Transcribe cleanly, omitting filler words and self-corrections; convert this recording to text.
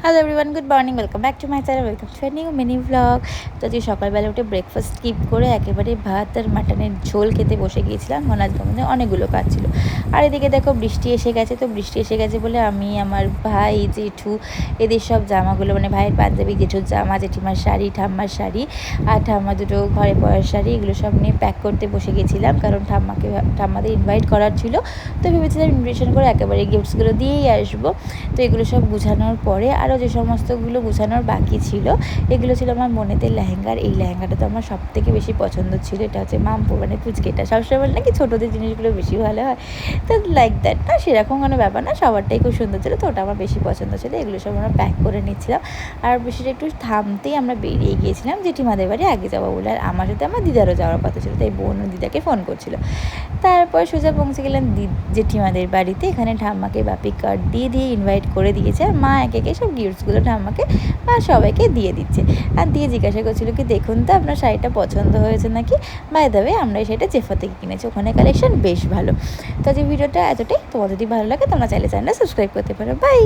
Hello everyone, good morning, welcome back to my channel, welcome to new mini vlog. তো আজকে সকালবেলা উঠে breakfast skip করে একেবারে ভাত আর মাটনের ঝোল খেতে বসে গিয়েছিলাম। মনে আজকে আমাদের অনেকগুলো কাজ ছিল। আর এদিকে দেখো বৃষ্টি এসে গেছে। তো বৃষ্টি এসে গেছে বলে আমি, আমার ভাই, জেঠু এদের সব জামাগুলো, মানে ভাইয়ের পাঞ্জাবি, জেঠুর জামা, জেঠিমার শাড়ি, ঠাম্মার শাড়ি আর ঠাম্মা দুটো ঘরে পরার শাড়ি, এগুলো সব নিয়ে প্যাক করতে বসে গেছিলাম। কারণ ঠাম্মাদের ইনভাইট করার ছিল। তো ভেবেছিলাম ইনভিটেশন করে একেবারে গিফটসগুলো দিয়েই আসবো। তো এগুলো সব গুছানোর পরে আরও যে সমস্তগুলো গুছানোর বাকি ছিল, এগুলো ছিল আমার মনেতে লেহেঙ্গার। এই লেহেঙ্গাটা তো আমার সবথেকে বেশি পছন্দ ছিল। এটা হচ্ছে মামপুর, মানে পুচকেটা সবসময় বলে নাকি ছোটোদের জিনিসগুলো বেশি ভালো হয়। তো লাইক দ্যাট না, সেরকম কোনো ব্যাপার না, সবারটাই খুব সুন্দর ছিল। তো ওটা আমার বেশি পছন্দ ছিল। এগুলো সব আমরা প্যাক করে নিচ্ছিলাম। আর বেশিটা একটু থামতেই আমরা বেরিয়ে গিয়েছিলাম জেঠিমাদের বাড়ি আগে যাবো বলে। আর আমার সাথে আমার দিদারও যাওয়ার কথা ছিল, তাই বোন ও দিদাকে ফোন করছিল। তারপর সোজা পৌঁছে গেলাম জেঠিমাদের বাড়িতে। এখানে ঠাম্মাকে বাপি কার্ড দিয়ে ইনভাইট করে দিয়েছে। আর মা একে একে সব গিফটসগুলো ঠাম্মাকে আর সবাইকে দিয়ে দিচ্ছে। আর দিয়ে জিজ্ঞাসা করছিল কি, দেখুন তো আপনার শাড়িটা পছন্দ হয়েছে নাকি। বাই দ্য ওয়ে, আমরা এই শাড়িটা জেফা থেকে কিনেছি, ওখানে কালেকশন বেশ ভালো। তো যে ভিডিওটা এতটাই, তোমার যদি ভালো লাগে তোমরা চাইলে চ্যানেলটা সাবস্ক্রাইব করতে পারো। বাই।